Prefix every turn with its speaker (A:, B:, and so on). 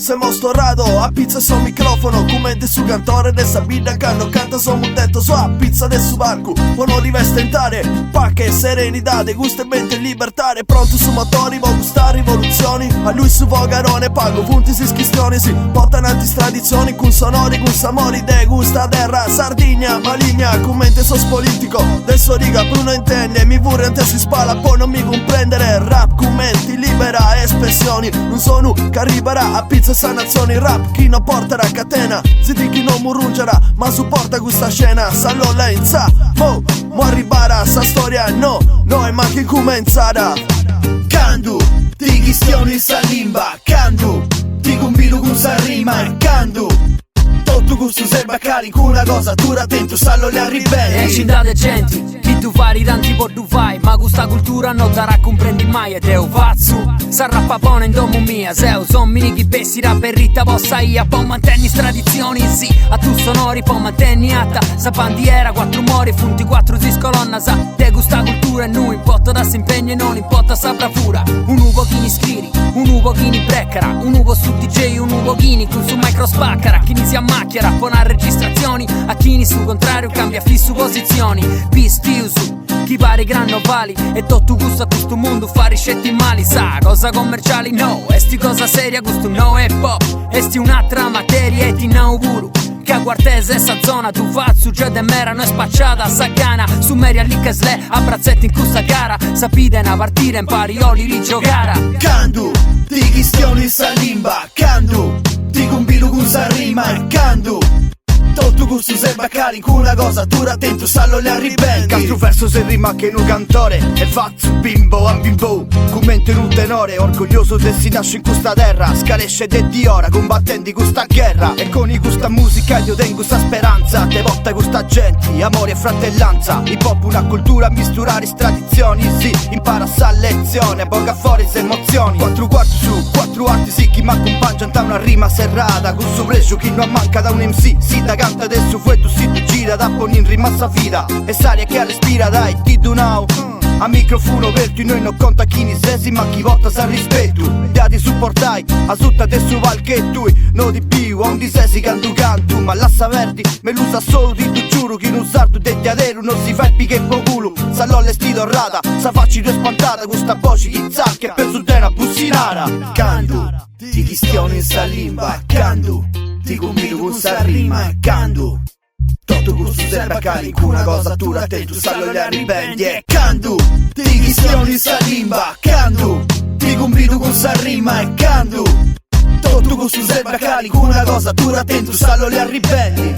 A: se mostro rado a pizza sul microfono commenti su cantore de Sabina Canno canta su un tetto su a pizza del su barco buono rivestentare pacche e serenità de gusto e mente e libertà pronto su motori vo gustare rivoluzioni a lui su vogarone pago punti si schistioni si portano antistradizioni con sonori con samori de gusta terra Sardigna maligna commenti sos politico adesso riga Bruno intende mi vorrei ante si spala poi non mi comprendere rap commenti libera espressioni non sono che arriverà a pizza sa nazioni rap chi non porterà a catena ziti chi non murungerà ma supporta questa scena sallo lei sa mo arriverà sa storia no è ma chi comenzarà Candu ti chistioni sa limba Candu ti convido con sa rima Candu tutto gusto serba cari con una cosa dura attento sallo le arribelli
B: e città de genti chi tu fai tanti por tu fai ma questa cultura non darà comprendi mai ed è un pazzo sarà papone in domo mia se son mini chi bessi rapperritta possa ia poi mantenni tradizioni sì a tu sonori poi mantenni atta sa bandiera quattro mori funti quattro zis colonna sa te gusta cultura e non importa da s'impegno e non importa sa bravura un uvo chini scriri un uvo chini breccara un uvo su DJ un uvo chini con su micro spaccara chi si ammacchiera poi a registrazioni a chi su contrario cambia fisso posizioni pistiusu chi pare gran novali e tutto gusto a questo mondo fa ricette mali sa cosa commerciali no esti cosa seria gusto no è pop esti un'altra materia e ti nauguro che a Guartese essa zona tu fazzu già de mera non è spacciata a Sagana su Meri a Licasle a brazzetti in questa gara sapite una partita in parioli rigiocara
A: Candu ti chistioni sa limba Candu ti convido con sa rima Candu tutto gusto serba cari con una cosa dura attento sallo le arribelli
C: Castro verso se rima che un cantore e faccio bimbo a bimbo commento in un tenore orgoglioso se si nasce in questa terra scaresce de di ora combattenti questa guerra e con i questa musica io tengo questa speranza te votta questa gente amore e fratellanza hip hop una cultura misturare tradizioni sì impara sa lezione poca fuori se emozioni quattro quarti su quattro arti sì chi m'accompagna da una rima serrata con suo preso chi non manca da un MC sì da canta adesso fuetto si tu gira da poni in rimassa fida e s'aria che respira dai ti do now a microfono aperto noi non conta chi ne sesi ma chi vota sa rispetto ti supportai a sutta adesso val che tu no di più a un di sesi cantu cantu ma lascia verdi me l'usa solo di tu giuro chi non sarto detti adero non si fa il piche po' culo salò l'estilo rata sa facci due spantata questa voce chi sa che penso te una bussinara Candu ti chistioni in sa limba Candu ti convido con sa rima Candu tutto gusto serba cari con una cosa dura attento sallo le arribendi e Candu ti chistioni sa limba Candu ti convido con sa rima e Candu tutto gusto serba cari con una cosa dura attento sallo le arribendi